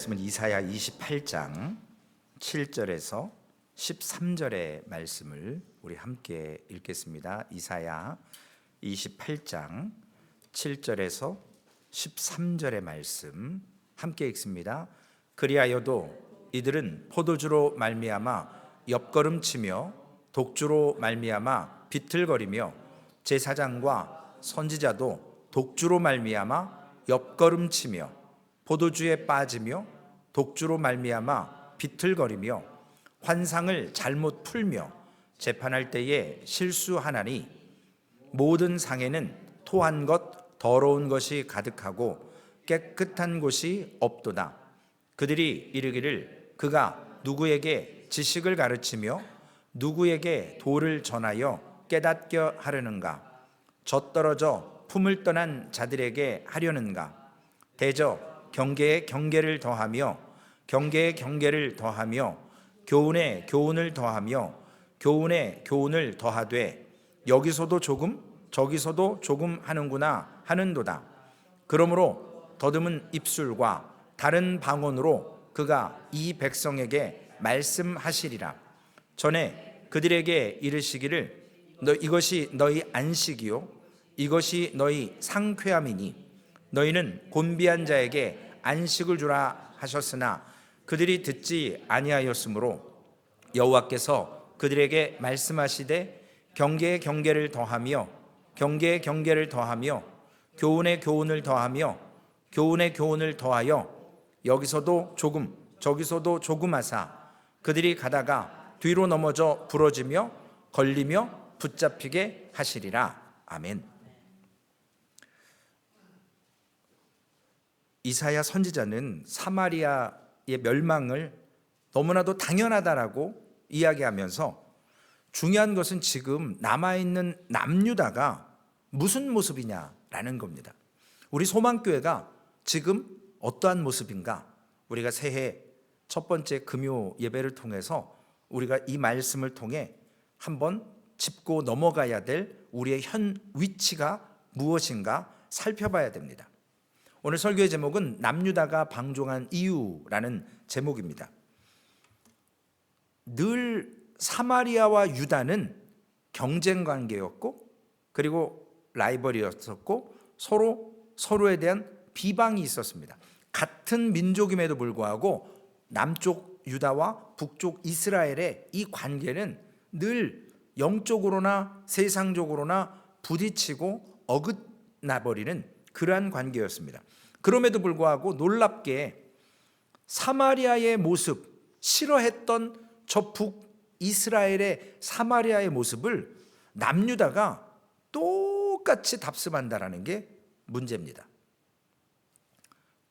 말씀은 이사야 28장 7절에서 13절의 말씀을 우리 함께 읽겠습니다. 이사야 28장 7절에서 13절의 말씀 함께 읽습니다. 그리하여도 이들은 포도주로 말미암아 옆걸음치며 독주로 말미암아 비틀거리며 제사장과 선지자도 독주로 말미암아 옆걸음치며 포도주에 빠지며 독주로 말미암아 비틀거리며 환상을 잘못 풀며 재판할 때에 실수하나니 모든 상에는 토한 것 더러운 것이 가득하고 깨끗한 곳이 없도다. 그들이 이르기를 그가 누구에게 지식을 가르치며 누구에게 도를 전하여 깨닫게 하려는가? 젖떨어져 품을 떠난 자들에게 하려는가? 대저 경계에 경계를 더하며 경계에 경계를 더하며 교훈에 교훈을 더하며 교훈에 교훈을 더하되 여기서도 조금 저기서도 조금 하는구나 하는도다. 그러므로 더듬은 입술과 다른 방언으로 그가 이 백성에게 말씀하시리라. 전에 그들에게 이르시기를 이것이 너희 안식이요 이것이 너희 상쾌함이니 너희는 곤비한 자에게 안식을 주라 하셨으나 그들이 듣지 아니하였으므로 여호와께서 그들에게 말씀하시되 경계에 경계를 더하며 경계에 경계를 더하며 교훈에 교훈을 더하며 교훈에 교훈을 더하여 여기서도 조금 저기서도 조금 하사 그들이 가다가 뒤로 넘어져 부러지며 걸리며 붙잡히게 하시리라. 아멘. 이사야 선지자는 사마리아의 멸망을 너무나도 당연하다라고 이야기하면서 중요한 것은 지금 남아있는 남유다가 무슨 모습이냐라는 겁니다. 우리 소망교회가 지금 어떠한 모습인가? 우리가 새해 첫 번째 금요 예배를 통해서 우리가 이 말씀을 통해 한번 짚고 넘어가야 될 우리의 현 위치가 무엇인가 살펴봐야 됩니다. 오늘 설교의 제목은 남유다가 방종한 이유라는 제목입니다. 늘 사마리아와 유다는 경쟁 관계였고 그리고 라이벌이었었고 서로에 대한 비방이 있었습니다. 같은 민족임에도 불구하고 남쪽 유다와 북쪽 이스라엘의 이 관계는 늘 영적으로나 세상적으로나 부딪히고 어긋나버리는 그러한 관계였습니다. 그럼에도 불구하고 놀랍게 사마리아의 모습, 싫어했던 저 북이스라엘의 사마리아의 모습을 남유다가 똑같이 답습한다라는 게 문제입니다.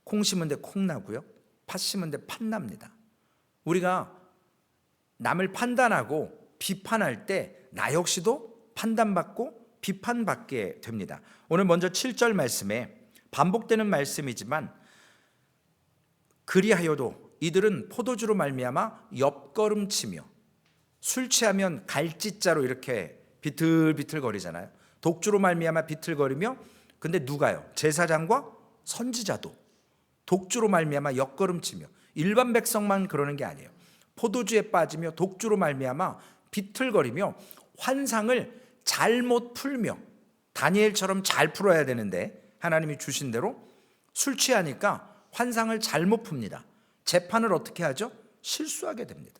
콩 심은 데 콩 나고요, 팥 심은 데 팥 납니다. 우리가 남을 판단하고 비판할 때 나 역시도 판단받고 비판받게 됩니다. 오늘 먼저 7절 말씀에 반복되는 말씀이지만 그리하여도 이들은 포도주로 말미암아 옆걸음치며 술 취하면 갈짓자로 이렇게 비틀비틀거리잖아요. 독주로 말미암아 비틀거리며 근데 누가요? 제사장과 선지자도 독주로 말미암아 옆걸음치며 일반 백성만 그러는 게 아니에요. 포도주에 빠지며 독주로 말미암아 비틀거리며 환상을 잘못 풀며 다니엘처럼 잘 풀어야 되는데 하나님이 주신 대로 술 취하니까 환상을 잘못 풉니다. 재판을 어떻게 하죠? 실수하게 됩니다.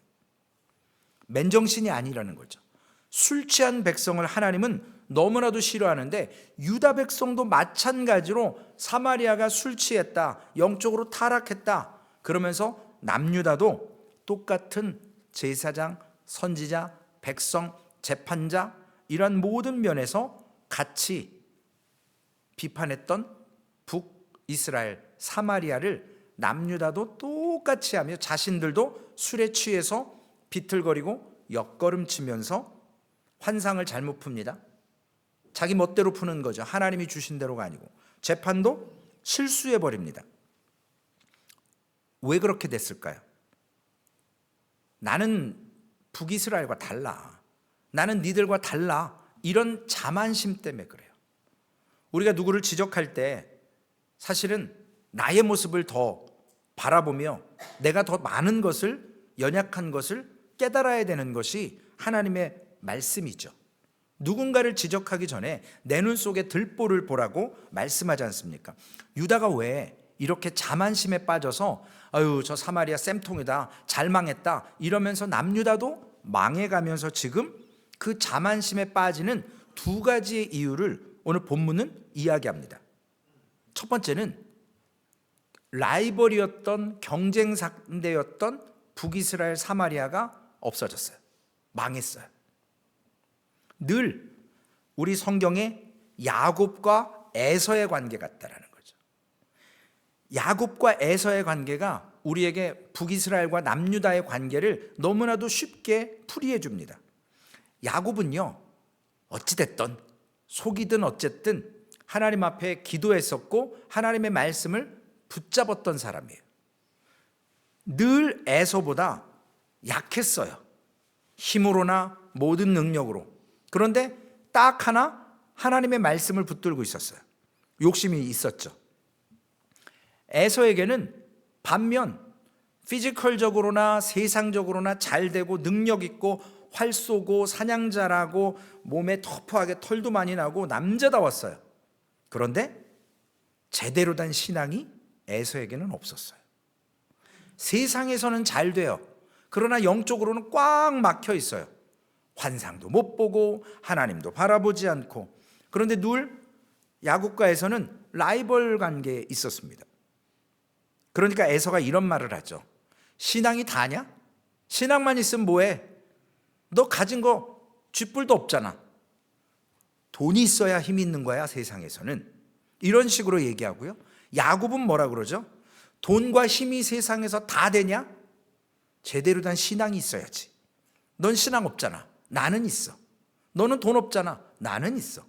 맨정신이 아니라는 거죠. 술 취한 백성을 하나님은 너무나도 싫어하는데 유다 백성도 마찬가지로 사마리아가 술 취했다, 영적으로 타락했다 그러면서 남유다도 똑같은 제사장, 선지자, 백성, 재판자 이런 모든 면에서 같이 비판했던 북이스라엘 사마리아를 남유다도 똑같이 하며 자신들도 술에 취해서 비틀거리고 옆걸음치면서 환상을 잘못 풉니다. 자기 멋대로 푸는 거죠. 하나님이 주신 대로가 아니고 재판도 실수해버립니다. 왜 그렇게 됐을까요? 나는 북이스라엘과 달라. 나는 니들과 달라. 이런 자만심 때문에 그래요. 우리가 누구를 지적할 때 사실은 나의 모습을 더 바라보며 내가 더 많은 것을, 연약한 것을 깨달아야 되는 것이 하나님의 말씀이죠. 누군가를 지적하기 전에 내 눈 속에 들보를 보라고 말씀하지 않습니까? 유다가 왜 이렇게 자만심에 빠져서 아유 저 사마리아 쌤통이다, 잘 망했다 이러면서 남유다도 망해가면서 지금 그 자만심에 빠지는 두 가지의 이유를 오늘 본문은 이야기합니다. 첫 번째는 라이벌이었던, 경쟁 상대였던 북이스라엘 사마리아가 없어졌어요. 망했어요. 늘 우리 성경에 야곱과 에서의 관계 같다라는 거죠. 야곱과 에서의 관계가 우리에게 북이스라엘과 남유다의 관계를 너무나도 쉽게 풀이해 줍니다. 야곱은요, 어찌됐든 속이든 어쨌든 하나님 앞에 기도했었고 하나님의 말씀을 붙잡았던 사람이에요. 늘 에서보다 약했어요. 힘으로나 모든 능력으로. 그런데 딱 하나 하나님의 말씀을 붙들고 있었어요. 욕심이 있었죠. 에서에게는 반면 피지컬적으로나 세상적으로나 잘되고 능력 있고 활 쏘고 사냥잘하고 몸에 터프하게 털도 많이 나고 남자다웠어요. 그런데 제대로 된 신앙이 에서에게는 없었어요. 세상에서는 잘 돼요. 그러나 영적으로는 꽉 막혀 있어요. 환상도 못 보고 하나님도 바라보지 않고. 그런데 늘 야곱과 에서는 라이벌 관계에 있었습니다. 그러니까 에서가 이런 말을 하죠. 신앙이 다냐? 신앙만 있으면 뭐해? 너 가진 거 쥐뿔도 없잖아. 돈이 있어야 힘이 있는 거야 세상에서는. 이런 식으로 얘기하고요. 야곱은 뭐라 그러죠? 돈과 힘이 세상에서 다 되냐? 제대로 된 신앙이 있어야지. 넌 신앙 없잖아. 나는 있어. 너는 돈 없잖아. 나는 있어.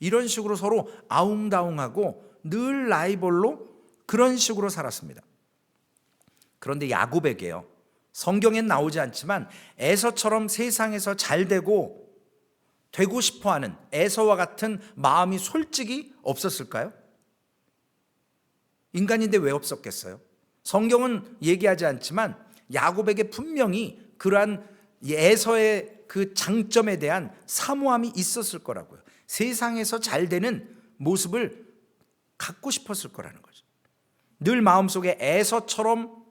이런 식으로 서로 아웅다웅하고 늘 라이벌로 그런 식으로 살았습니다. 그런데 야곱에게요, 성경엔 나오지 않지만 에서처럼 세상에서 잘 되고 싶어하는 에서와 같은 마음이 솔직히 없었을까요? 인간인데 왜 없었겠어요? 성경은 얘기하지 않지만 야곱에게 분명히 그러한 에서의 그 장점에 대한 사모함이 있었을 거라고요. 세상에서 잘 되는 모습을 갖고 싶었을 거라는 거죠. 늘 마음속에 에서처럼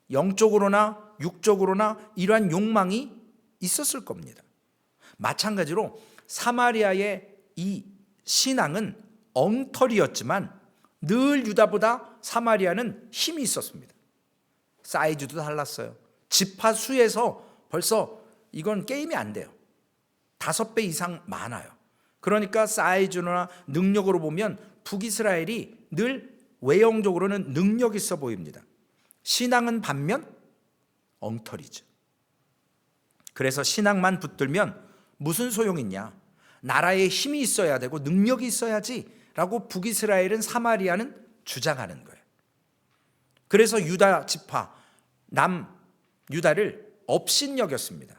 영적으로나 육적으로나 이러한 욕망이 있었을 겁니다. 마찬가지로 사마리아의 이 신앙은 엉터리였지만 늘 유다보다 사마리아는 힘이 있었습니다. 사이즈도 달랐어요. 지파 수에서 벌써 이건 게임이 안 돼요. 5배 이상 많아요. 그러니까 사이즈나 능력으로 보면 북이스라엘이 늘 외형적으로는 능력 있어 보입니다. 신앙은 반면 엉터리죠. 그래서 신앙만 붙들면 무슨 소용이 있냐? 나라에 힘이 있어야 되고 능력이 있어야지 라고 북이스라엘은 사마리아는 주장하는 거예요. 그래서 유다 지파 남유다를 업신여겼습니다.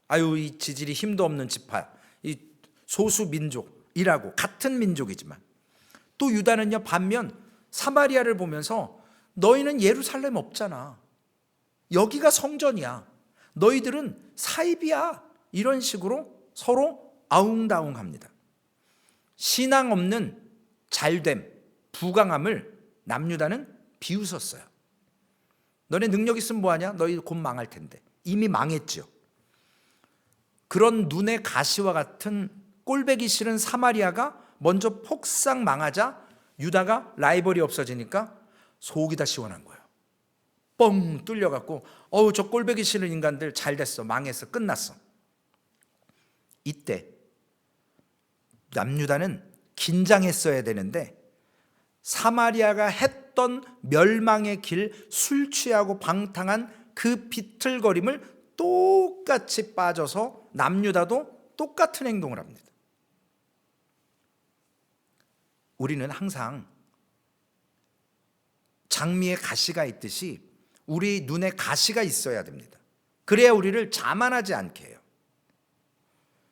아유 이 지질이 힘도 없는 지파, 이 소수 민족이라고. 같은 민족이지만 또 유다는요 반면 사마리아를 보면서 너희는 예루살렘 없잖아. 여기가 성전이야. 너희들은 사입이야. 이런 식으로 서로 아웅다웅합니다. 신앙 없는 잘됨, 부강함을 남유다는 비웃었어요. 너네 능력 있으면 뭐하냐? 너희 곧 망할 텐데. 이미 망했죠. 그런 눈의 가시와 같은 꼴배기 싫은 사마리아가 먼저 폭삭 망하자 유다가 라이벌이 없어지니까 속이 다 시원한 거예요. 뻥 뚫려갖고 저 꼴배기 싫은 인간들 잘 됐어. 망했어. 끝났어. 이때 남유다는 긴장했어야 되는데 사마리아가 했던 멸망의 길, 술 취하고 방탕한 그 비틀거림을 똑같이 빠져서 남유다도 똑같은 행동을 합니다. 우리는 항상 장미에 가시가 있듯이 우리 눈에 가시가 있어야 됩니다. 그래야 우리를 자만하지 않게 해요.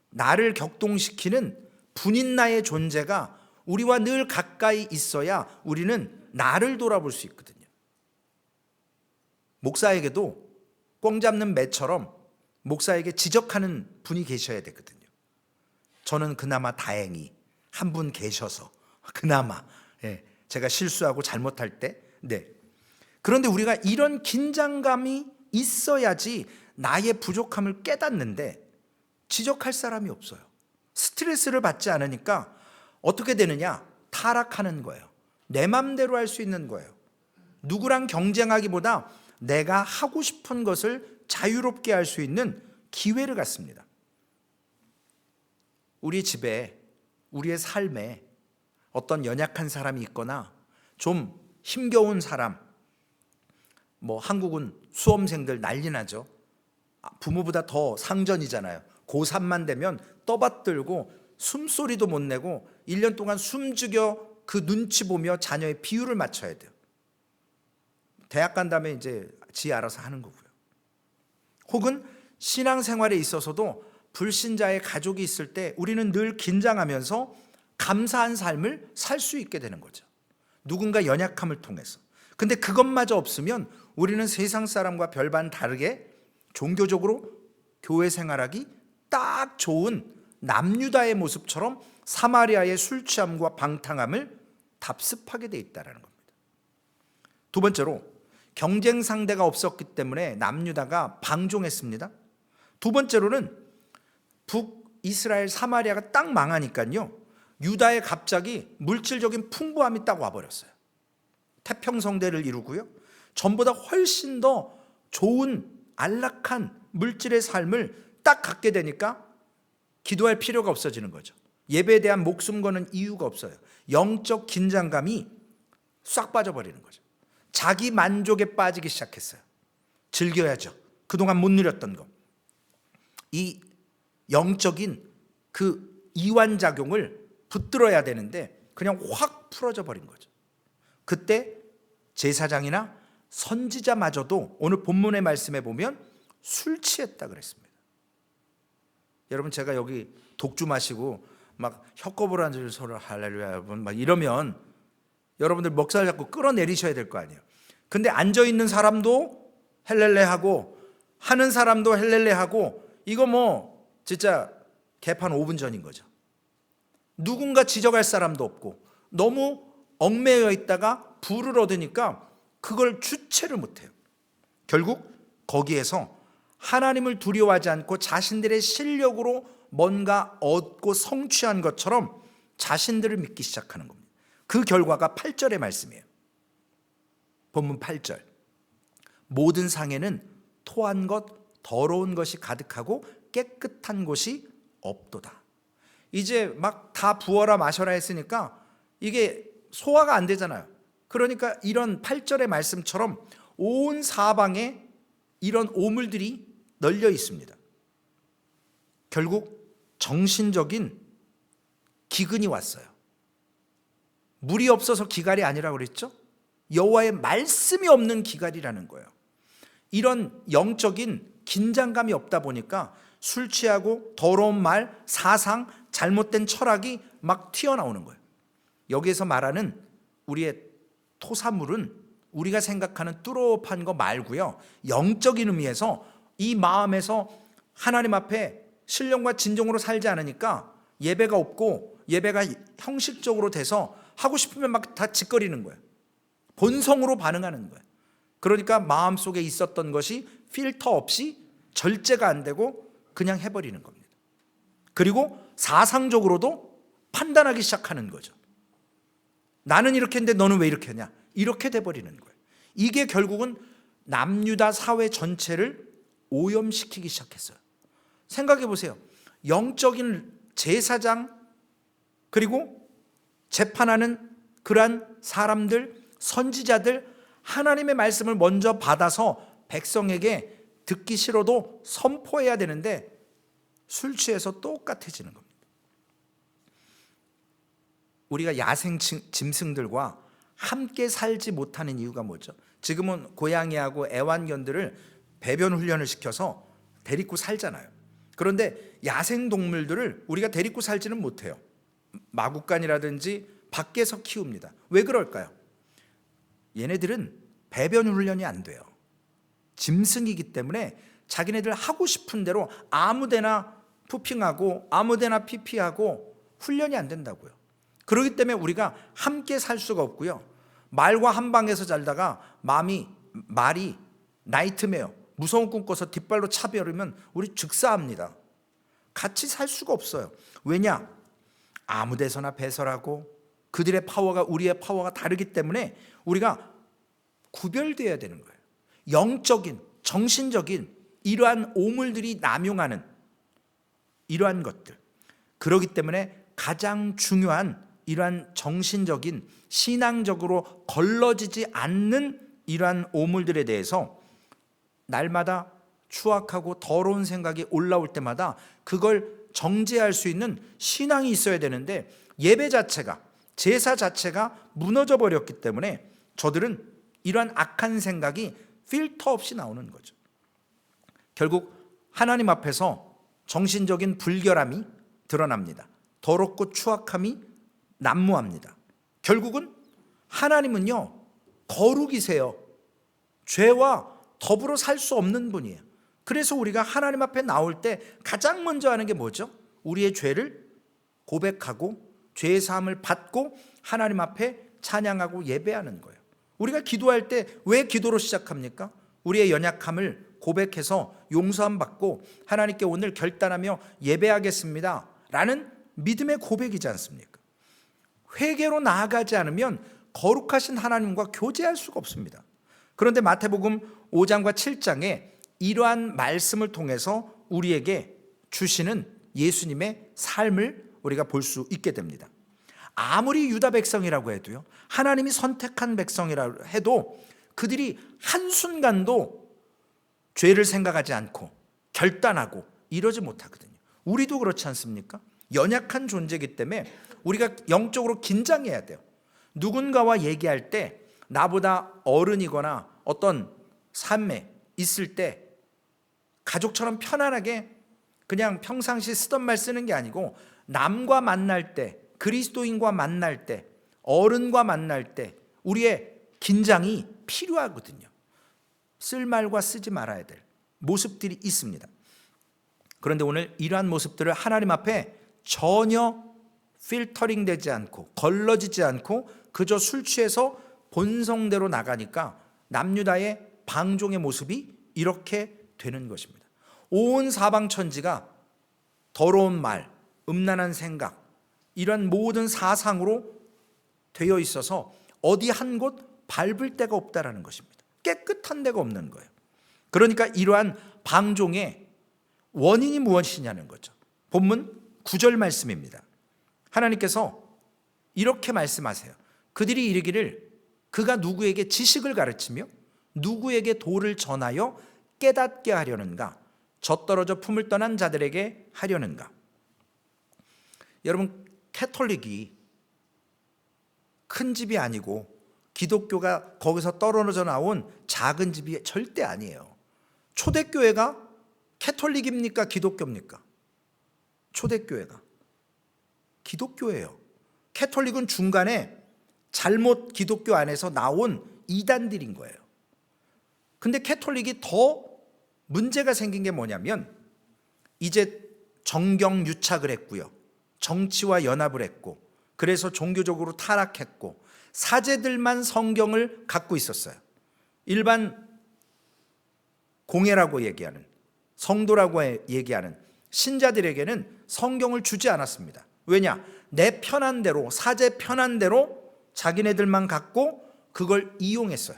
나를 격동시키는 분인 나의 존재가 우리와 늘 가까이 있어야 우리는 나를 돌아볼 수 있거든요. 목사에게도 꽝 잡는 매처럼 목사에게 지적하는 분이 계셔야 되거든요. 저는 그나마 다행히 한 분 계셔서 그나마 제가 실수하고 잘못할 때 그런데 우리가 이런 긴장감이 있어야지 나의 부족함을 깨닫는데 지적할 사람이 없어요. 스트레스를 받지 않으니까 어떻게 되느냐? 타락하는 거예요. 내 맘대로 할 수 있는 거예요. 누구랑 경쟁하기보다 내가 하고 싶은 것을 자유롭게 할 수 있는 기회를 갖습니다. 우리 집에, 우리의 삶에 어떤 연약한 사람이 있거나 좀 힘겨운 사람, 한국은 수험생들 난리 나죠. 부모보다 더 상전이잖아요. 고3만 되면 떠받들고 숨소리도 못 내고 1년 동안 숨죽여 그 눈치 보며 자녀의 비율을 맞춰야 돼요. 대학 간 다음에 이제 지 알아서 하는 거고요. 혹은 신앙생활에 있어서도 불신자의 가족이 있을 때 우리는 늘 긴장하면서 감사한 삶을 살 수 있게 되는 거죠. 누군가 연약함을 통해서. 근데 그것마저 없으면 우리는 세상 사람과 별반 다르게 종교적으로 교회 생활하기 딱 좋은 남유다의 모습처럼 사마리아의 술 취함과 방탕함을 답습하게 돼 있다는 겁니다. 두 번째로 경쟁 상대가 없었기 때문에 남유다가 방종했습니다. 두 번째로는 북이스라엘 사마리아가 딱 망하니까요, 유다에 갑자기 물질적인 풍부함이 딱 와버렸어요. 태평성대를 이루고요, 전보다 훨씬 더 좋은 안락한 물질의 삶을 딱 갖게 되니까 기도할 필요가 없어지는 거죠. 예배에 대한 목숨 거는 이유가 없어요. 영적 긴장감이 싹 빠져버리는 거죠. 자기 만족에 빠지기 시작했어요. 즐겨야죠. 그동안 못 누렸던 거. 이 영적인 그 이완작용을 붙들어야 되는데 그냥 확 풀어져 버린 거죠. 그때 제사장이나 선지자마저도 오늘 본문의 말씀에 보면 술 취했다 그랬습니다. 여러분, 제가 여기 독주 마시고 막 혀꺼부로 앉을 소리 할렐루야 여러분 막 이러면 여러분들 목살 잡고 끌어내리셔야 될 거 아니에요. 근데 앉아있는 사람도 헬렐레 하고 하는 사람도 헬렐레 하고 이거 진짜 개판 5분 전인 거죠. 누군가 지적할 사람도 없고 너무 얽매여 있다가 불을 얻으니까 그걸 주체를 못해요. 결국 거기에서 하나님을 두려워하지 않고 자신들의 실력으로 뭔가 얻고 성취한 것처럼 자신들을 믿기 시작하는 겁니다. 그 결과가 8절의 말씀이에요. 본문 8절. 모든 상에는 토한 것, 더러운 것이 가득하고 깨끗한 곳이 없도다. 이제 막 다 부어라 마셔라 했으니까 이게 소화가 안 되잖아요. 그러니까 이런 8절의 말씀처럼 온 사방에 이런 오물들이 널려 있습니다. 결국 정신적인 기근이 왔어요. 물이 없어서 기갈이 아니라고 그랬죠? 여호와의 말씀이 없는 기갈이라는 거예요. 이런 영적인 긴장감이 없다 보니까 술 취하고 더러운 말, 사상, 잘못된 철학이 막 튀어나오는 거예요. 여기에서 말하는 우리의 토사물은 우리가 생각하는 뚜렷한 거 말고요, 영적인 의미에서 이 마음에서 하나님 앞에 신령과 진정으로 살지 않으니까 예배가 없고 예배가 형식적으로 돼서 하고 싶으면 막 다 짓거리는 거예요. 본성으로 반응하는 거예요. 그러니까 마음속에 있었던 것이 필터 없이 절제가 안 되고 그냥 해버리는 겁니다. 그리고 사상적으로도 판단하기 시작하는 거죠. 나는 이렇게 했는데 너는 왜 이렇게 하냐, 이렇게 돼버리는 거예요. 이게 결국은 남유다 사회 전체를 오염시키기 시작했어요. 생각해 보세요. 영적인 제사장 그리고 재판하는 그러한 사람들, 선지자들, 하나님의 말씀을 먼저 받아서 백성에게 듣기 싫어도 선포해야 되는데 술 취해서 똑같아지는 겁니다. 우리가 야생 짐승들과 함께 살지 못하는 이유가 뭐죠? 지금은 고양이하고 애완견들을 배변 훈련을 시켜서 데리고 살잖아요. 그런데 야생 동물들을 우리가 데리고 살지는 못해요. 마구간이라든지 밖에서 키웁니다. 왜 그럴까요? 얘네들은 배변 훈련이 안 돼요. 짐승이기 때문에 자기네들 하고 싶은 대로 아무데나 푸핑하고 아무데나 피피하고 훈련이 안 된다고요. 그렇기 때문에 우리가 함께 살 수가 없고요. 말과 한 방에서 살다가 말이 나이트메어, 무서운 꿈 꿔서 뒷발로 차버리면 우리 즉사합니다. 같이 살 수가 없어요. 왜냐? 아무 데서나 배설하고 그들의 파워가 우리의 파워가 다르기 때문에 우리가 구별되어야 되는 거예요. 영적인, 정신적인 이러한 오물들이 남용하는 이러한 것들. 그렇기 때문에 가장 중요한 이러한 정신적인, 신앙적으로 걸러지지 않는 이러한 오물들에 대해서 날마다 추악하고 더러운 생각이 올라올 때마다 그걸 정죄할 수 있는 신앙이 있어야 되는데, 예배 자체가, 제사 자체가 무너져 버렸기 때문에 저들은 이러한 악한 생각이 필터 없이 나오는 거죠. 결국 하나님 앞에서 정신적인 불결함이 드러납니다. 더럽고 추악함이 난무합니다. 결국은 하나님은요, 거룩이세요. 죄와 더불어 살 수 없는 분이에요. 그래서 우리가 하나님 앞에 나올 때 가장 먼저 하는 게 뭐죠? 우리의 죄를 고백하고 죄의 사함을 받고 하나님 앞에 찬양하고 예배하는 거예요. 우리가 기도할 때 왜 기도로 시작합니까? 우리의 연약함을 고백해서 용서함 받고 하나님께 오늘 결단하며 예배하겠습니다 라는 믿음의 고백이지 않습니까? 회개로 나아가지 않으면 거룩하신 하나님과 교제할 수가 없습니다. 그런데 마태복음 5장과 7장에 이러한 말씀을 통해서 우리에게 주시는 예수님의 삶을 우리가 볼 수 있게 됩니다. 아무리 유다 백성이라고 해도요, 하나님이 선택한 백성이라고 해도 그들이 한순간도 죄를 생각하지 않고 결단하고 이러지 못하거든요. 우리도 그렇지 않습니까? 연약한 존재이기 때문에 우리가 영적으로 긴장해야 돼요. 누군가와 얘기할 때 나보다 어른이거나 어떤 삶에 있을 때 가족처럼 편안하게 그냥 평상시 쓰던 말 쓰는 게 아니고, 남과 만날 때, 그리스도인과 만날 때, 어른과 만날 때 우리의 긴장이 필요하거든요. 쓸 말과 쓰지 말아야 될 모습들이 있습니다. 그런데 오늘 이러한 모습들을 하나님 앞에 전혀 필터링 되지 않고 걸러지지 않고 그저 술 취해서 본성대로 나가니까 남유다의 방종의 모습이 이렇게 되는 것입니다. 온 사방천지가 더러운 말, 음란한 생각, 이런 모든 사상으로 되어 있어서 어디 한 곳 밟을 데가 없다라는 것입니다. 깨끗한 데가 없는 거예요. 그러니까 이러한 방종의 원인이 무엇이냐는 거죠. 본문 9절 말씀입니다. 하나님께서 이렇게 말씀하세요. 그들이 이르기를 그가 누구에게 지식을 가르치며 누구에게 도를 전하여 깨닫게 하려는가? 젖떨어져 품을 떠난 자들에게 하려는가? 여러분, 캐톨릭이 큰 집이 아니고 기독교가 거기서 떨어져 나온 작은 집이 절대 아니에요. 초대교회가 캐톨릭입니까? 기독교입니까? 초대교회가 기독교예요. 캐톨릭은 중간에 잘못 기독교 안에서 나온 이단들인 거예요. 근데 캐톨릭이 더 문제가 생긴 게 뭐냐면, 이제 정경 유착을 했고요, 정치와 연합을 했고, 그래서 종교적으로 타락했고, 사제들만 성경을 갖고 있었어요. 일반 공예라고 얘기하는, 성도라고 얘기하는 신자들에게는 성경을 주지 않았습니다. 왜냐? 내 편한 대로, 사제 편한 대로 자기네들만 갖고 그걸 이용했어요.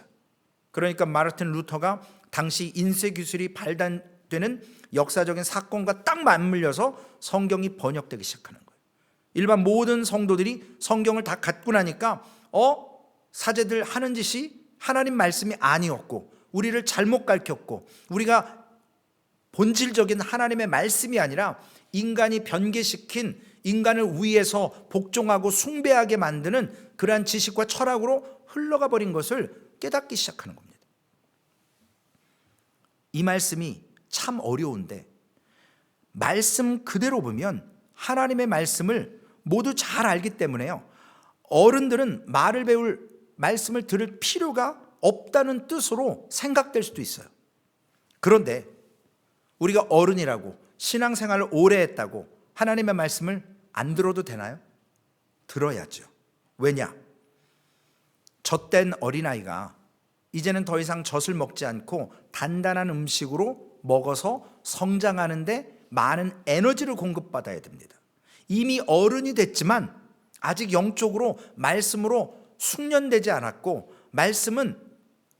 그러니까 마르틴 루터가 당시 인쇄 기술이 발달되는 역사적인 사건과 딱 맞물려서 성경이 번역되기 시작하는 거예요. 일반 모든 성도들이 성경을 다 갖고 나니까 사제들 하는 짓이 하나님 말씀이 아니었고, 우리를 잘못 가르쳤고, 우리가 본질적인 하나님의 말씀이 아니라 인간이 변개시킨, 인간을 위해서 복종하고 숭배하게 만드는 그러한 지식과 철학으로 흘러가 버린 것을 깨닫기 시작하는 겁니다. 이 말씀이 참 어려운데, 말씀 그대로 보면 하나님의 말씀을 모두 잘 알기 때문에요, 어른들은 말을 배울, 말씀을 들을 필요가 없다는 뜻으로 생각될 수도 있어요. 그런데 우리가 어른이라고 신앙생활을 오래 했다고 하나님의 말씀을 안 들어도 되나요? 들어야죠. 왜냐? 젖된 어린아이가 이제는 더 이상 젖을 먹지 않고 단단한 음식으로 먹어서 성장하는데 많은 에너지를 공급받아야 됩니다. 이미 어른이 됐지만 아직 영적으로 말씀으로 숙련되지 않았고, 말씀은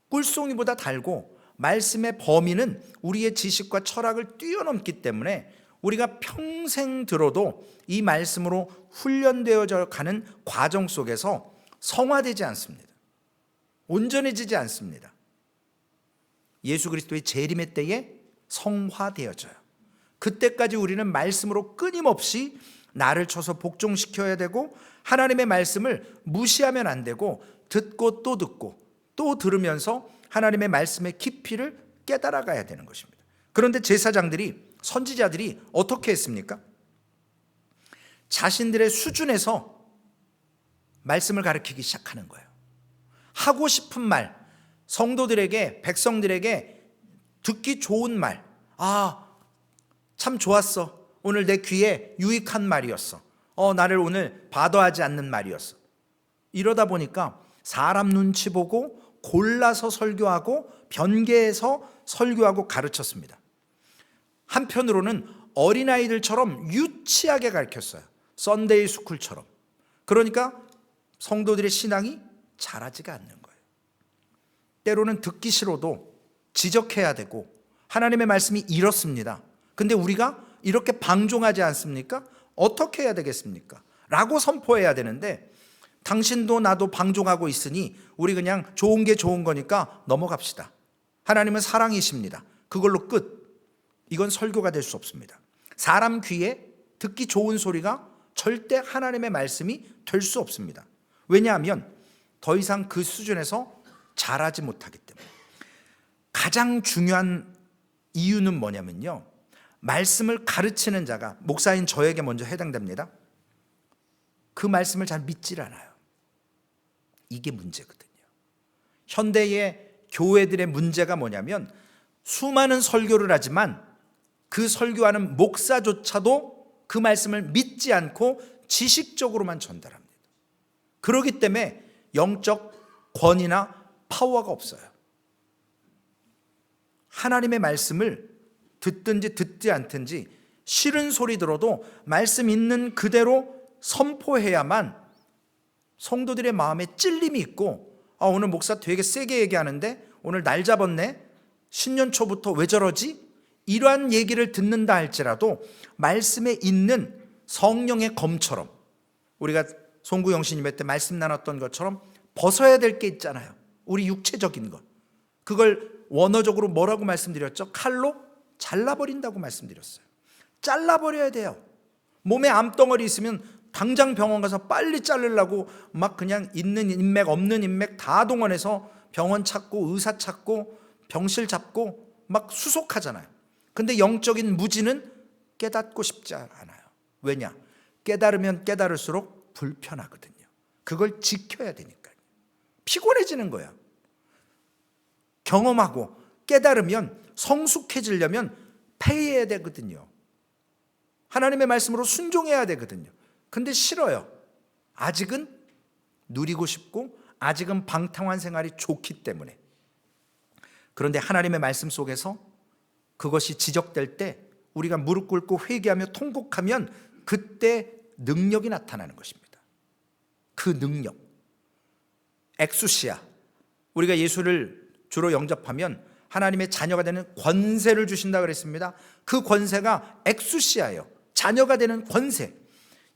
꿀송이보다 달고 말씀의 범위는 우리의 지식과 철학을 뛰어넘기 때문에 우리가 평생 들어도 이 말씀으로 훈련되어져 가는 과정 속에서 성화되지 않습니다. 온전해지지 않습니다. 예수 그리스도의 재림의 때에 성화되어져요. 그때까지 우리는 말씀으로 끊임없이 나를 쳐서 복종시켜야 되고, 하나님의 말씀을 무시하면 안 되고, 듣고 또 들으면서 하나님의 말씀의 깊이를 깨달아가야 되는 것입니다. 그런데 제사장들이, 선지자들이 어떻게 했습니까? 자신들의 수준에서 말씀을 가르치기 시작하는 거예요. 하고 싶은 말, 성도들에게, 백성들에게 듣기 좋은 말, 참 좋았어, 오늘 내 귀에 유익한 말이었어, 나를 오늘 바더하지 않는 말이었어. 이러다 보니까 사람 눈치 보고 골라서 설교하고 변개해서 설교하고 가르쳤습니다. 한편으로는 어린아이들처럼 유치하게 가르쳤어요. 썬데이 스쿨처럼. 그러니까 성도들의 신앙이 자라지가 않는 거예요. 때로는 듣기 싫어도 지적해야 되고, 하나님의 말씀이 이렇습니다. 근데 우리가 이렇게 방종하지 않습니까? 어떻게 해야 되겠습니까? 라고 선포해야 되는데, 당신도 나도 방종하고 있으니 우리 그냥 좋은 게 좋은 거니까 넘어갑시다. 하나님은 사랑이십니다. 그걸로 끝. 이건 설교가 될 수 없습니다. 사람 귀에 듣기 좋은 소리가 절대 하나님의 말씀이 될 수 없습니다. 왜냐하면 더 이상 그 수준에서 자라지 못하기 때문에. 가장 중요한 이유는 뭐냐면요, 말씀을 가르치는 자가, 목사인 저에게 먼저 해당됩니다. 그 말씀을 잘 믿질 않아요. 이게 문제거든요. 현대의 교회들의 문제가 뭐냐면, 수많은 설교를 하지만 그 설교하는 목사조차도 그 말씀을 믿지 않고 지식적으로만 전달합니다. 그렇기 때문에 영적 권위나 파워가 없어요. 하나님의 말씀을 듣든지 듣지 않든지 싫은 소리 들어도 말씀 있는 그대로 선포해야만 성도들의 마음에 찔림이 있고, 오늘 목사 되게 세게 얘기하는데 오늘 날 잡았네, 신년 초부터 왜 저러지? 이러한 얘기를 듣는다 할지라도 말씀에 있는 성령의 검처럼, 우리가 송구영 신님의 때 말씀 나눴던 것처럼 벗어야 될 게 있잖아요. 우리 육체적인 것. 그걸 원어적으로 뭐라고 말씀드렸죠? 칼로 잘라버린다고 말씀드렸어요. 잘라버려야 돼요. 몸에 암덩어리 있으면 당장 병원 가서 빨리 자르려고 막 그냥 있는 인맥 없는 인맥 다 동원해서 병원 찾고 의사 찾고 병실 잡고 막 수속하잖아요. 근데 영적인 무지는 깨닫고 싶지 않아요. 왜냐? 깨달으면 깨달을수록 불편하거든요. 그걸 지켜야 되니까요. 피곤해지는 거야. 경험하고 깨달으면, 성숙해지려면 패해야 되거든요. 하나님의 말씀으로 순종해야 되거든요. 근데 싫어요. 아직은 누리고 싶고 아직은 방탕한 생활이 좋기 때문에. 그런데 하나님의 말씀 속에서 그것이 지적될 때 우리가 무릎 꿇고 회개하며 통곡하면 그때 능력이 나타나는 것입니다. 그 능력, 엑수시아, 우리가 예수를 주로 영접하면 하나님의 자녀가 되는 권세를 주신다 그랬습니다. 그 권세가 엑수시아예요. 자녀가 되는 권세.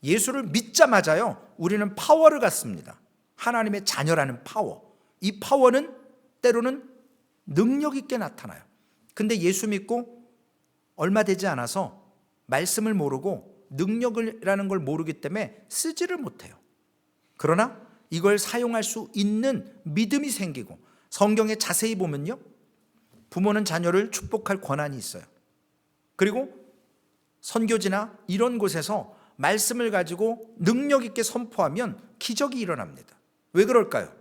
예수를 믿자마자요, 우리는 파워를 갖습니다. 하나님의 자녀라는 파워. 이 파워는 때로는 능력 있게 나타나요. 근데 예수 믿고 얼마 되지 않아서 말씀을 모르고 능력이라는 걸 모르기 때문에 쓰지를 못해요. 그러나 이걸 사용할 수 있는 믿음이 생기고, 성경에 자세히 보면요, 부모는 자녀를 축복할 권한이 있어요. 그리고 선교지나 이런 곳에서 말씀을 가지고 능력 있게 선포하면 기적이 일어납니다. 왜 그럴까요?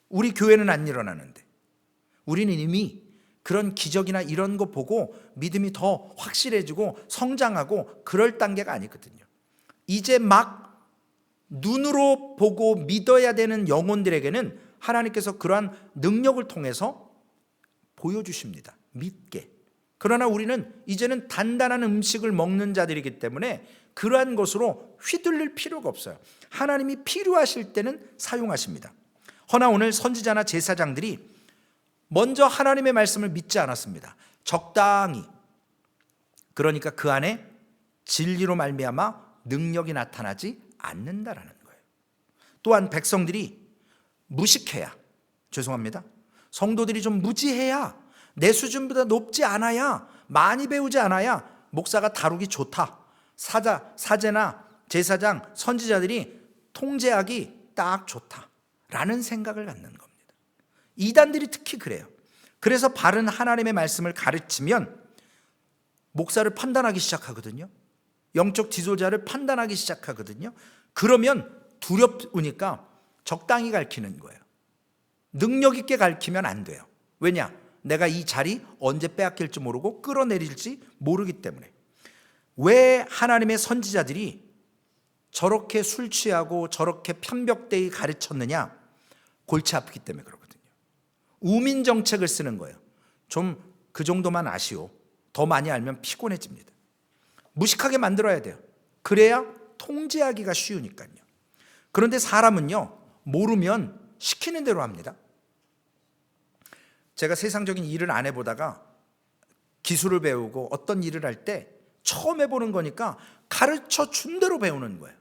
우리 교회는 안 일어나는데. 우리는 이미 그런 기적이나 이런 거 보고 믿음이 더 확실해지고 성장하고 그럴 단계가 아니거든요. 이제 막 눈으로 보고 믿어야 되는 영혼들에게는 하나님께서 그러한 능력을 통해서 보여주십니다. 믿게. 그러나 우리는 이제는 단단한 음식을 먹는 자들이기 때문에 그러한 것으로 휘둘릴 필요가 없어요. 하나님이 필요하실 때는 사용하십니다. 허나 오늘 선지자나 제사장들이 먼저 하나님의 말씀을 믿지 않았습니다. 적당히, 그러니까 그 안에 진리로 말미암아 능력이 나타나지 않는다라는 거예요. 또한 백성들이 무식해야, 죄송합니다, 성도들이 좀 무지해야, 내 수준보다 높지 않아야, 많이 배우지 않아야 목사가 다루기 좋다, 사제나 제사장, 선지자들이 통제하기 딱 좋다라는 생각을 갖는 겁니다. 이단들이 특히 그래요. 그래서 바른 하나님의 말씀을 가르치면 목사를 판단하기 시작하거든요. 영적 지도자를 판단하기 시작하거든요. 그러면 두렵으니까 적당히 가르치는 거예요. 능력 있게 가르치면 안 돼요. 왜냐? 내가 이 자리 언제 빼앗길지 모르고 끌어내릴지 모르기 때문에. 왜 하나님의 선지자들이 저렇게 술 취하고 저렇게 편벽되이 가르쳤느냐? 골치 아프기 때문에 그러거든요. 우민 정책을 쓰는 거예요. 좀 그 정도만 아시오. 더 많이 알면 피곤해집니다. 무식하게 만들어야 돼요. 그래야 통제하기가 쉬우니까요. 그런데 사람은요, 모르면 시키는 대로 합니다. 제가 세상적인 일을 안 해보다가 기술을 배우고 어떤 일을 할 때 처음 해보는 거니까 가르쳐 준 대로 배우는 거예요.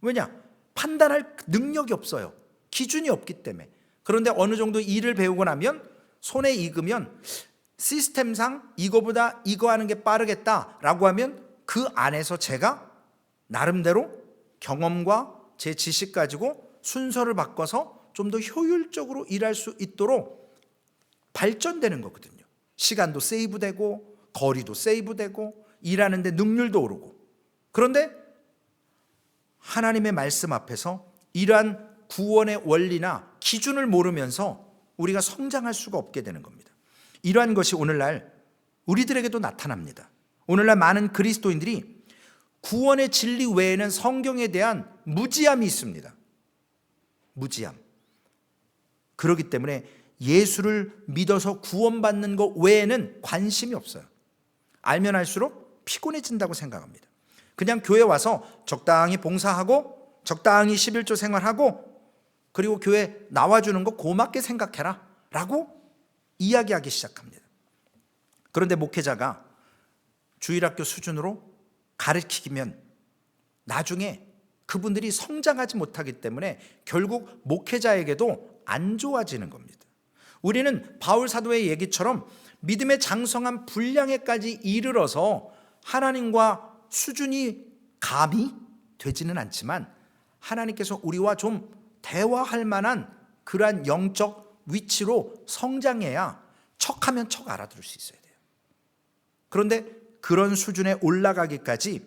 왜냐? 판단할 능력이 없어요. 기준이 없기 때문에. 그런데 어느 정도 일을 배우고 나면 손에 익으면 시스템상 이거보다 이거 하는 게 빠르겠다라고 하면 그 안에서 제가 나름대로 경험과 제 지식 가지고 순서를 바꿔서 좀 더 효율적으로 일할 수 있도록 발전되는 거거든요. 시간도 세이브되고 거리도 세이브되고 일하는데 능률도 오르고. 그런데 하나님의 말씀 앞에서 이러한 구원의 원리나 기준을 모르면서 우리가 성장할 수가 없게 되는 겁니다. 이러한 것이 오늘날 우리들에게도 나타납니다. 오늘날 많은 그리스도인들이 구원의 진리 외에는 성경에 대한 무지함이 있습니다. 무지함. 그렇기 때문에 예수를 믿어서 구원받는 것 외에는 관심이 없어요. 알면 알수록 피곤해진다고 생각합니다. 그냥 교회 와서 적당히 봉사하고 적당히 11조 생활하고 그리고 교회 나와주는 거 고맙게 생각해라 라고 이야기하기 시작합니다. 그런데 목회자가 주일학교 수준으로 가르치면 나중에 그분들이 성장하지 못하기 때문에 결국 목회자에게도 안 좋아지는 겁니다. 우리는 바울 사도의 얘기처럼 믿음의 장성한 분량에까지 이르러서 하나님과 수준이 감이 되지는 않지만 하나님께서 우리와 좀 대화할 만한 그러한 영적 위치로 성장해야 척하면 척 알아들을 수 있어야 돼요. 그런데 그런 수준에 올라가기까지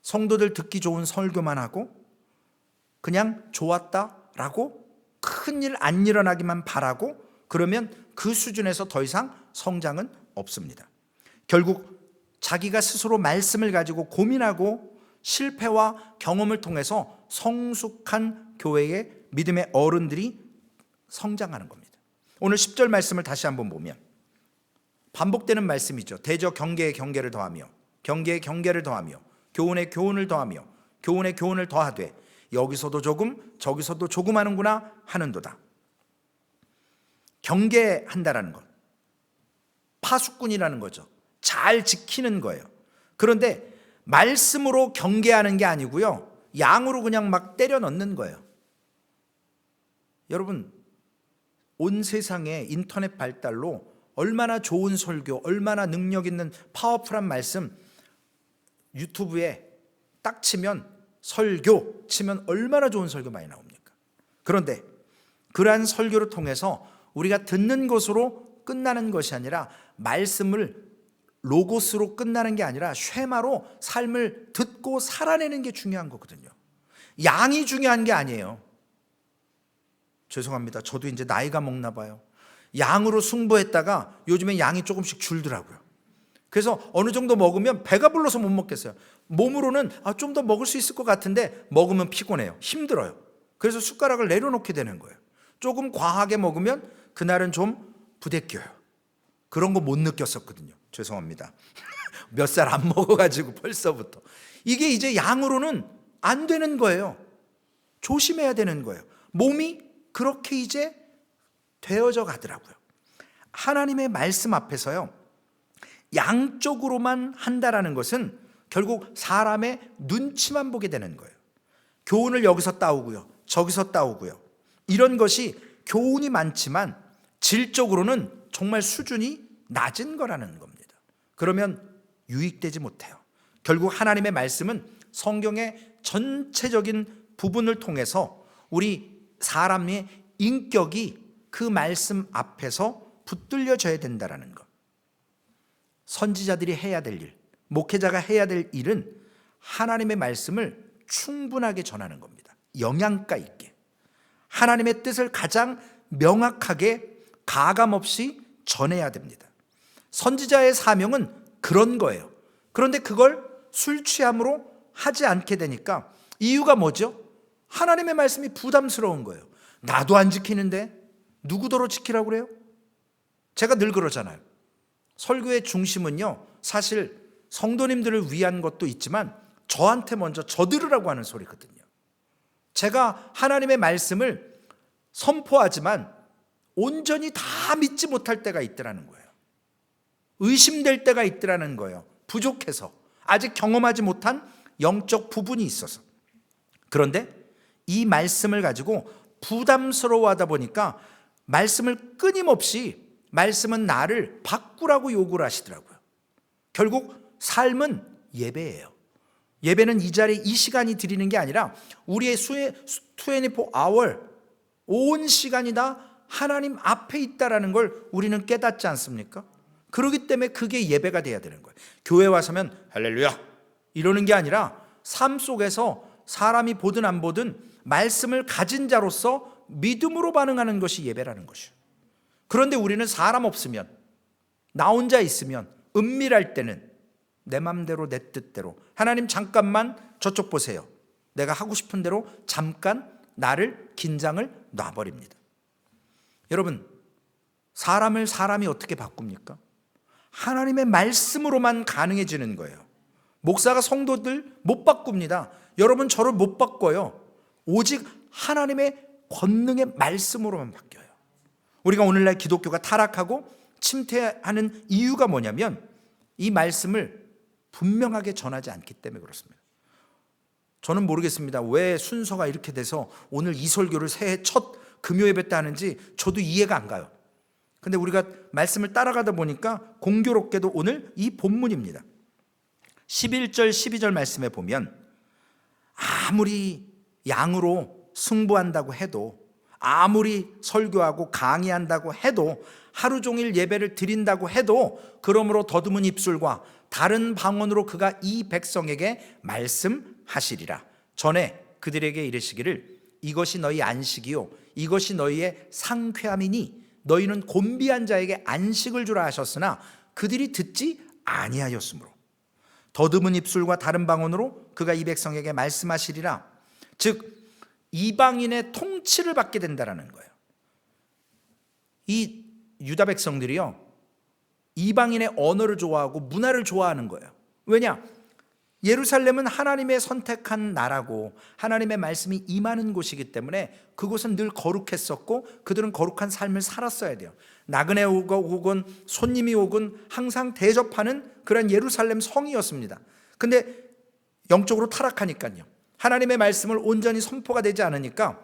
성도들 듣기 좋은 설교만 하고 그냥 좋았다라고 큰일 안 일어나기만 바라고 그러면 그 수준에서 더 이상 성장은 없습니다. 결국 자기가 스스로 말씀을 가지고 고민하고 실패와 경험을 통해서 성숙한 교회의 믿음의 어른들이 성장하는 겁니다. 오늘 10절 말씀을 다시 한번 보면 반복되는 말씀이죠. 대저 경계에 경계를 더하며 경계에 경계를 더하며 교훈에 교훈을 더하며 교훈에 교훈을 더하되 여기서도 조금 저기서도 조금 하는구나 하는도다. 경계한다라는 것, 파수꾼이라는 거죠. 잘 지키는 거예요. 그런데 말씀으로 경계하는 게 아니고요, 양으로 그냥 막 때려 넣는 거예요. 여러분, 온 세상에 인터넷 발달로 얼마나 좋은 설교, 얼마나 능력 있는 파워풀한 말씀 유튜브에 딱 치면 설교 치면 얼마나 좋은 설교 많이 나옵니까? 그런데 그러한 설교를 통해서 우리가 듣는 것으로 끝나는 것이 아니라 말씀을 로고스로 끝나는 게 아니라 쉐마로 삶을 듣고 살아내는 게 중요한 거거든요. 양이 중요한 게 아니에요. 죄송합니다. 저도 이제 나이가 먹나 봐요. 양으로 승부했다가 요즘엔 양이 조금씩 줄더라고요. 그래서 어느 정도 먹으면 배가 불러서 못 먹겠어요. 몸으로는 좀 더 먹을 수 있을 것 같은데 먹으면 피곤해요. 힘들어요. 그래서 숟가락을 내려놓게 되는 거예요. 조금 과하게 먹으면 그날은 좀 부대껴요. 그런 거 못 느꼈었거든요. 죄송합니다. 몇 살 안 먹어가지고 벌써부터. 이게 이제 양으로는 안 되는 거예요. 조심해야 되는 거예요. 몸이 그렇게 이제 되어져 가더라고요. 하나님의 말씀 앞에서요, 양쪽으로만 한다라는 것은 결국 사람의 눈치만 보게 되는 거예요. 교훈을 여기서 따오고요, 저기서 따오고요. 이런 것이 교훈이 많지만 질적으로는 정말 수준이 낮은 거라는 겁니다. 그러면 유익되지 못해요. 결국 하나님의 말씀은 성경의 전체적인 부분을 통해서 우리 사람의 인격이 그 말씀 앞에서 붙들려져야 된다는 것. 선지자들이 해야 될 일, 목회자가 해야 될 일은 하나님의 말씀을 충분하게 전하는 겁니다. 영양가 있게. 하나님의 뜻을 가장 명확하게 가감 없이 전해야 됩니다. 선지자의 사명은 그런 거예요. 그런데 그걸 술 취함으로 하지 않게 되니까 이유가 뭐죠? 하나님의 말씀이 부담스러운 거예요. 나도 안 지키는데 누구더러 지키라고 그래요? 제가 늘 그러잖아요. 설교의 중심은요, 사실 성도님들을 위한 것도 있지만 저한테 먼저 저 들으라고 하는 소리거든요. 제가 하나님의 말씀을 선포하지만 온전히 다 믿지 못할 때가 있더라는 거예요. 의심될 때가 있더라는 거예요. 부족해서, 아직 경험하지 못한 영적 부분이 있어서. 그런데 이 말씀을 가지고 부담스러워하다 보니까 말씀을 끊임없이, 말씀은 나를 바꾸라고 요구를 하시더라고요. 결국 삶은 예배예요. 예배는 이 자리에 이 시간이 드리는 게 아니라 우리의 24hour, 온 시간이 다 하나님 앞에 있다라는 걸 우리는 깨닫지 않습니까? 그렇기 때문에 그게 예배가 돼야 되는 거예요. 교회 와서면 할렐루야 이러는 게 아니라 삶 속에서 사람이 보든 안 보든 말씀을 가진 자로서 믿음으로 반응하는 것이 예배라는 것이에요. 그런데 우리는 사람 없으면, 나 혼자 있으면, 은밀할 때는 내 맘대로 내 뜻대로, 하나님 잠깐만 저쪽 보세요, 내가 하고 싶은 대로 잠깐 나를 긴장을 놔버립니다. 여러분, 사람이 어떻게 바꿉니까? 하나님의 말씀으로만 가능해지는 거예요. 목사가 성도들 못 바꿉니다. 여러분 저를 못 바꿔요. 오직 하나님의 권능의 말씀으로만 바뀌어요. 우리가 오늘날 기독교가 타락하고 침체하는 이유가 뭐냐면 이 말씀을 분명하게 전하지 않기 때문에 그렇습니다. 저는 모르겠습니다. 왜 순서가 이렇게 돼서 오늘 이 설교를 새해 첫 금요 예배 때 하는지 저도 이해가 안 가요. 근데 우리가 말씀을 따라가다 보니까 공교롭게도 오늘 이 본문입니다. 11절 12절 말씀에 보면 아무리 양으로 승부한다고 해도, 아무리 설교하고 강의한다고 해도, 하루 종일 예배를 드린다고 해도 그러므로 더듬은 입술과 다른 방언으로 그가 이 백성에게 말씀하시리라. 전에 그들에게 이르시기를 이것이 너희 안식이요 이것이 너희의 상쾌함이니 너희는 곤비한 자에게 안식을 주라 하셨으나 그들이 듣지 아니하였으므로 더듬은 입술과 다른 방언으로 그가 이 백성에게 말씀하시리라. 즉 이방인의 통치를 받게 된다라는 거예요. 이 유다 백성들이요, 이방인의 언어를 좋아하고 문화를 좋아하는 거예요. 왜냐? 예루살렘은 하나님의 선택한 나라고 하나님의 말씀이 임하는 곳이기 때문에 그곳은 늘 거룩했었고 그들은 거룩한 삶을 살았어야 돼요. 나그네 오건 손님이 오건 항상 대접하는 그런 예루살렘 성이었습니다. 근데 영적으로 타락하니까요, 하나님의 말씀을 온전히 선포가 되지 않으니까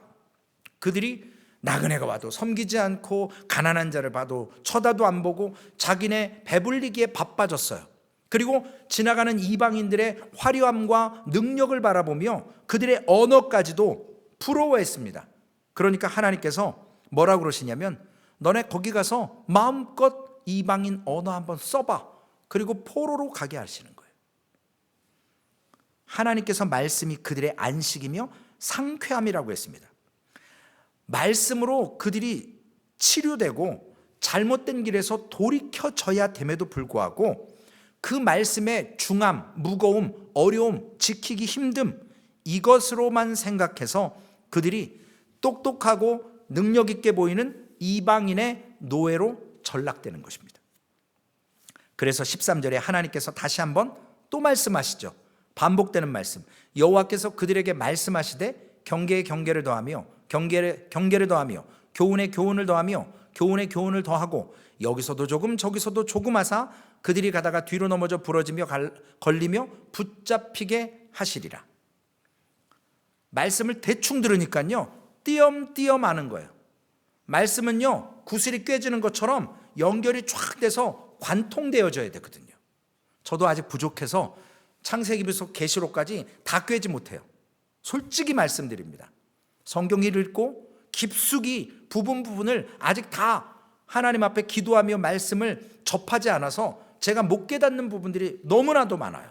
그들이 나그네가 와도 섬기지 않고 가난한 자를 봐도 쳐다도 안 보고 자기네 배불리기에 바빠졌어요. 그리고 지나가는 이방인들의 화려함과 능력을 바라보며 그들의 언어까지도 부러워했습니다. 그러니까 하나님께서 뭐라고 그러시냐면 너네 거기 가서 마음껏 이방인 언어 한번 써봐. 그리고 포로로 가게 하시는 거예요. 하나님께서 말씀이 그들의 안식이며 상쾌함이라고 했습니다. 말씀으로 그들이 치료되고 잘못된 길에서 돌이켜져야 됨에도 불구하고 그 말씀의 중함, 무거움, 어려움, 지키기 힘듦, 이것으로만 생각해서 그들이 똑똑하고 능력 있게 보이는 이방인의 노예로 전락되는 것입니다. 그래서 13절에 하나님께서 다시 한번 또 말씀하시죠. 반복되는 말씀. 여호와께서 그들에게 말씀하시되 경계에 경계를 더하며 경계를 더하며 교훈에 교훈을 더하며 교훈에 교훈을 더하고 여기서도 조금 저기서도 조금 하사 그들이 가다가 뒤로 넘어져 부러지며 걸리며 붙잡히게 하시리라. 말씀을 대충 들으니까요 띄엄띄엄 아는 거예요. 말씀은요 구슬이 꿰지는 것처럼 연결이 쫙 돼서 관통되어져야 되거든요. 저도 아직 부족해서 창세기부터 계시록까지 다 꿰지 못해요. 솔직히 말씀드립니다. 성경을 읽고 깊숙이 부분을 아직 다 하나님 앞에 기도하며 말씀을 접하지 않아서 제가 못 깨닫는 부분들이 너무나도 많아요.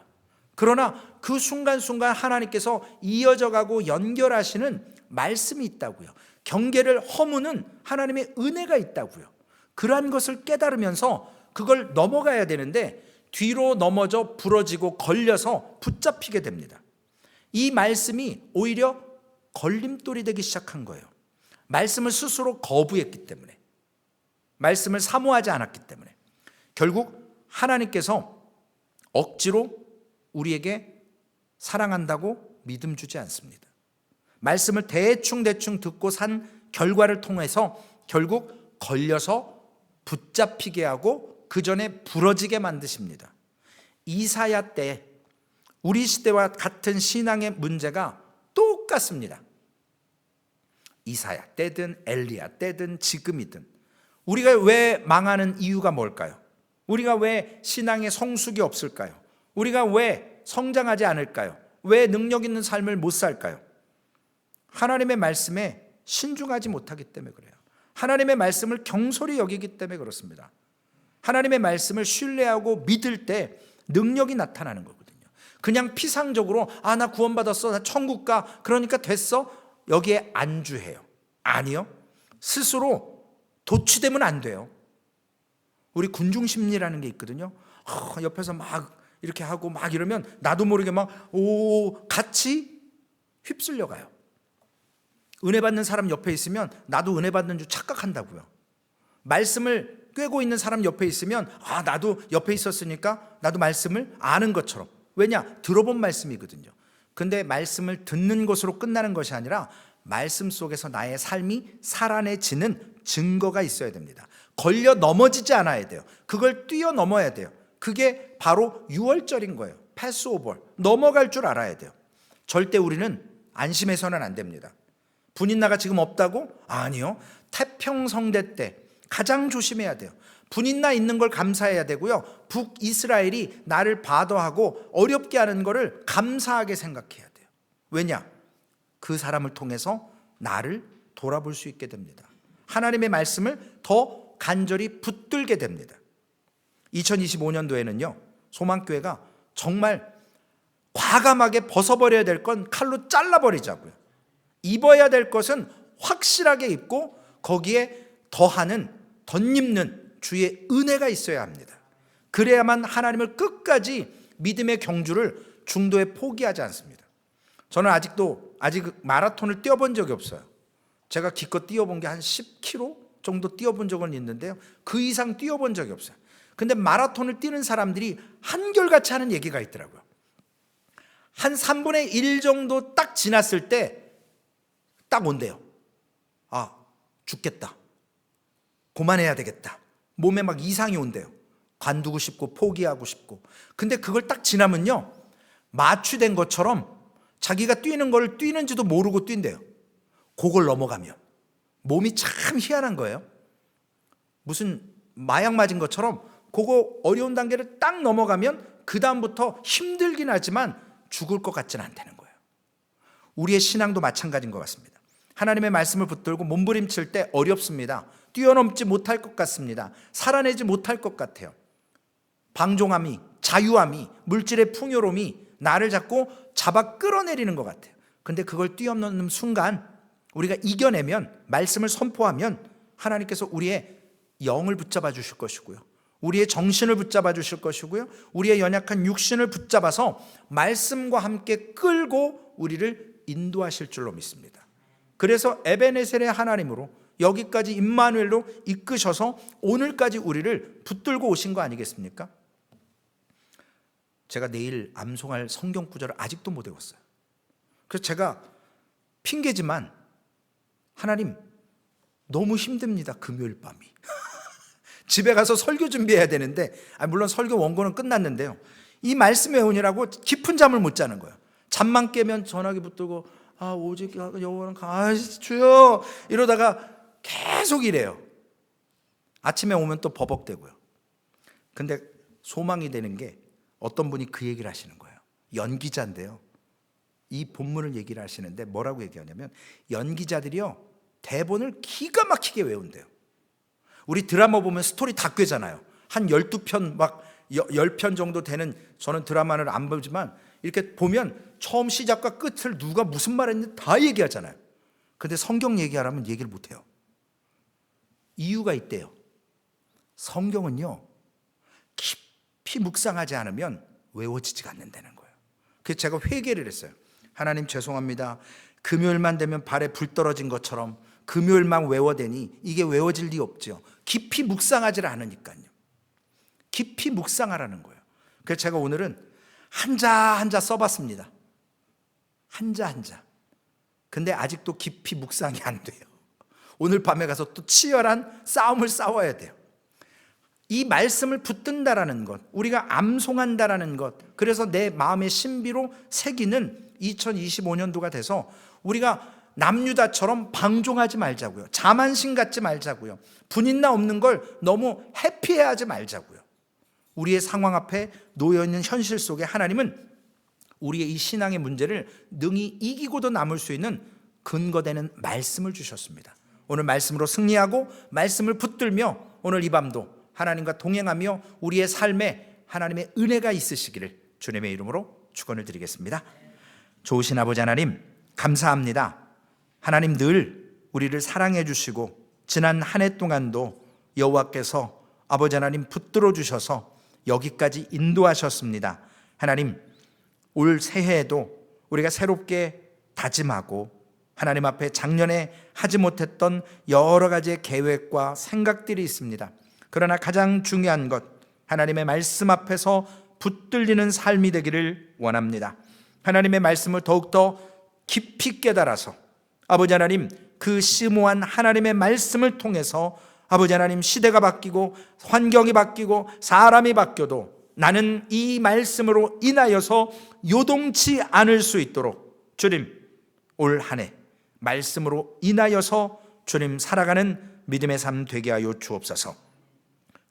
그러나 그 순간순간 하나님께서 이어져 가고 연결하시는 말씀이 있다고요. 경계를 허무는 하나님의 은혜가 있다고요. 그러한 것을 깨달으면서 그걸 넘어가야 되는데 뒤로 넘어져 부러지고 걸려서 붙잡히게 됩니다. 이 말씀이 오히려 걸림돌이 되기 시작한 거예요. 말씀을 스스로 거부했기 때문에, 말씀을 사모하지 않았기 때문에 결국 하나님께서 억지로 우리에게 사랑한다고 믿음 주지 않습니다. 말씀을 대충 듣고 산 결과를 통해서 결국 걸려서 붙잡히게 하고 그 전에 부러지게 만드십니다. 이사야 때 우리 시대와 같은 신앙의 문제가 똑같습니다. 이사야 때든 엘리야 때든 지금이든 우리가 왜 망하는 이유가 뭘까요? 우리가 왜 신앙의 성숙이 없을까요? 우리가 왜 성장하지 않을까요? 왜 능력 있는 삶을 못 살까요? 하나님의 말씀에 신중하지 못하기 때문에 그래요. 하나님의 말씀을 경솔히 여기기 때문에 그렇습니다. 하나님의 말씀을 신뢰하고 믿을 때 능력이 나타나는 거거든요. 그냥 피상적으로 나 구원받았어, 나 천국 가, 그러니까 됐어, 여기에 안주해요. 아니요, 스스로 도취되면 안 돼요. 우리 군중심리라는 게 있거든요. 옆에서 막 이렇게 하고 막 이러면 나도 모르게 같이 휩쓸려 가요. 은혜 받는 사람 옆에 있으면 나도 은혜 받는 줄 착각한다고요. 말씀을 꿰고 있는 사람 옆에 있으면 나도 옆에 있었으니까 나도 말씀을 아는 것처럼. 왜냐? 들어본 말씀이거든요. 근데 말씀을 듣는 것으로 끝나는 것이 아니라 말씀 속에서 나의 삶이 살아내지는 증거가 있어야 됩니다. 걸려 넘어지지 않아야 돼요. 그걸 뛰어넘어야 돼요. 그게 바로 유월절인 거예요. 패스오버. 넘어갈 줄 알아야 돼요. 절대 우리는 안심해서는 안 됩니다. 분인나가 지금 없다고? 아니요. 태평성대 때 가장 조심해야 돼요. 분인나 있는 걸 감사해야 되고요. 북이스라엘이 나를 바더하고 어렵게 하는 거를 감사하게 생각해야 돼요. 왜냐? 그 사람을 통해서 나를 돌아볼 수 있게 됩니다. 하나님의 말씀을 더 간절히 붙들게 됩니다. 2025년도에는요 소망교회가 정말 과감하게 벗어버려야 될 건 칼로 잘라버리자고요. 입어야 될 것은 확실하게 입고 거기에 더하는, 덧입는 주의 은혜가 있어야 합니다. 그래야만 하나님을 끝까지 믿음의 경주를 중도에 포기하지 않습니다. 저는 아직 마라톤을 뛰어본 적이 없어요. 제가 기껏 뛰어본 게 한 10km 정도 뛰어본 적은 있는데요, 그 이상 뛰어본 적이 없어요. 근데 마라톤을 뛰는 사람들이 한결같이 하는 얘기가 있더라고요. 한 3분의 1 정도 딱 지났을 때 딱 온대요. 죽겠다, 그만해야 되겠다, 몸에 막 이상이 온대요. 관두고 싶고 포기하고 싶고. 근데 그걸 딱 지나면요 마취된 것처럼 자기가 뛰는 걸 뛰는지도 모르고 뛴대요. 그걸 넘어가면 몸이 참 희한한 거예요. 무슨 마약 맞은 것처럼 그거 어려운 단계를 딱 넘어가면 그 다음부터 힘들긴 하지만 죽을 것 같지는 않다는 거예요. 우리의 신앙도 마찬가지인 것 같습니다. 하나님의 말씀을 붙들고 몸부림칠 때 어렵습니다. 뛰어넘지 못할 것 같습니다. 살아내지 못할 것 같아요. 방종함이, 자유함이, 물질의 풍요로움이 나를 자꾸 잡아 끌어내리는 것 같아요. 근데 그걸 뛰어넘는 순간 우리가 이겨내면, 말씀을 선포하면 하나님께서 우리의 영을 붙잡아 주실 것이고요, 우리의 정신을 붙잡아 주실 것이고요, 우리의 연약한 육신을 붙잡아서 말씀과 함께 끌고 우리를 인도하실 줄로 믿습니다. 그래서 에베네셀의 하나님으로 여기까지 임마누엘로 이끄셔서 오늘까지 우리를 붙들고 오신 거 아니겠습니까? 제가 내일 암송할 성경 구절을 아직도 못 외웠어요. 그래서 제가 핑계지만 하나님 너무 힘듭니다. 금요일 밤이 집에 가서 설교 준비해야 되는데, 물론 설교 원고는 끝났는데요, 이 말씀 외우느라고 깊은 잠을 못 자는 거예요. 잠만 깨면 전화기 붙들고 오직 여호와는 주여 이러다가 계속 이래요. 아침에 오면 또 버벅대고요. 근데 소망이 되는 게 어떤 분이 그 얘기를 하시는 거예요. 연기자인데요, 이 본문을 얘기를 하시는데 뭐라고 얘기하냐면, 연기자들이요 대본을 기가 막히게 외운대요. 우리 드라마 보면 스토리 다 꿰잖아요. 한 12편 막 10편 정도 되는, 저는 드라마를 안 보지만 이렇게 보면 처음 시작과 끝을 누가 무슨 말 했는지 다 얘기하잖아요. 근데 성경 얘기하라면 얘기를 못해요. 이유가 있대요. 성경은요 깊이 묵상하지 않으면 외워지지가 않는다는 거예요. 그래서 제가 회개를 했어요. 하나님 죄송합니다. 금요일만 되면 발에 불 떨어진 것처럼 금요일만 외워대니 이게 외워질 리 없죠. 깊이 묵상하지 않으니까요. 깊이 묵상하라는 거예요. 그래서 제가 오늘은 한자 한자 써봤습니다. 한자 한자. 근데 아직도 깊이 묵상이 안 돼요. 오늘 밤에 가서 또 치열한 싸움을 싸워야 돼요. 이 말씀을 붙든다라는 것, 우리가 암송한다라는 것, 그래서 내 마음의 신비로 새기는 2025년도가 돼서 우리가 남유다처럼 방종하지 말자고요. 자만심 갖지 말자고요. 분인나 없는 걸 너무 해피해하지 말자고요. 우리의 상황 앞에 놓여있는 현실 속에 하나님은 우리의 이 신앙의 문제를 능히 이기고도 남을 수 있는 근거되는 말씀을 주셨습니다. 오늘 말씀으로 승리하고 말씀을 붙들며 오늘 이 밤도 하나님과 동행하며 우리의 삶에 하나님의 은혜가 있으시기를 주님의 이름으로 축원을 드리겠습니다. 좋으신 아버지 하나님 감사합니다. 하나님 늘 우리를 사랑해 주시고 지난 한 해 동안도 여호와께서 아버지 하나님 붙들어 주셔서 여기까지 인도하셨습니다. 하나님 올 새해에도 우리가 새롭게 다짐하고 하나님 앞에 작년에 하지 못했던 여러 가지의 계획과 생각들이 있습니다. 그러나 가장 중요한 것, 하나님의 말씀 앞에서 붙들리는 삶이 되기를 원합니다. 하나님의 말씀을 더욱더 깊이 깨달아서 아버지 하나님 그 심오한 하나님의 말씀을 통해서 아버지 하나님 시대가 바뀌고 환경이 바뀌고 사람이 바뀌어도 나는 이 말씀으로 인하여서 요동치 않을 수 있도록 주님 올 한 해 말씀으로 인하여서 주님 살아가는 믿음의 삶 되게 하여 주옵소서.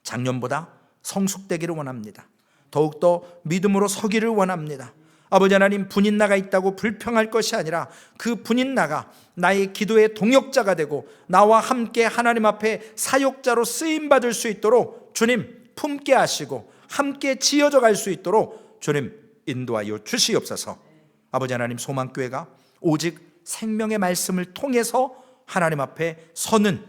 작년보다 성숙되기를 원합니다. 더욱더 믿음으로 서기를 원합니다. 아버지 하나님 분인나가 있다고 불평할 것이 아니라 그 분인나가 나의 기도의 동역자가 되고 나와 함께 하나님 앞에 사역자로 쓰임받을 수 있도록 주님 품게 하시고 함께 지어져 갈 수 있도록 주님 인도하여 주시옵소서. 아버지 하나님 소망교회가 오직 생명의 말씀을 통해서 하나님 앞에 서는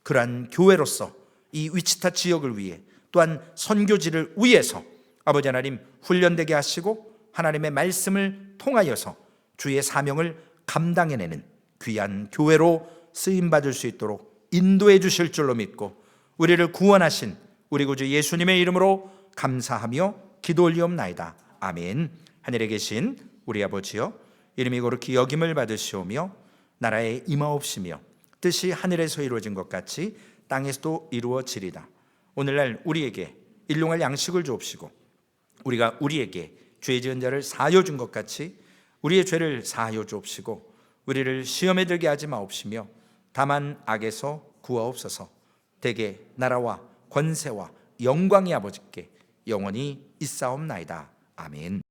그러한 교회로서 이 위치타 지역을 위해 또한 선교지를 위해서 아버지 하나님 훈련되게 하시고 하나님의 말씀을 통하여서 주의 사명을 감당해내는 귀한 교회로 쓰임받을 수 있도록 인도해 주실 줄로 믿고 우리를 구원하신 우리 구주 예수님의 이름으로 감사하며 기도 올리옵나이다. 아멘. 하늘에 계신 우리 아버지여 이름이 거룩히 여김을 받으시오며 나라에 임하옵시며 뜻이 하늘에서 이루어진 것 같이 땅에서도 이루어지리다. 오늘날 우리에게 일용할 양식을 주옵시고 우리가 우리에게 죄 지은 자를 사하여 준 것 같이 우리의 죄를 사하여 주옵시고 우리를 시험에 들게 하지 마옵시며 다만 악에서 구하옵소서. 대개 나라와 권세와 영광이 아버지께 영원히 있사옵나이다. 아멘.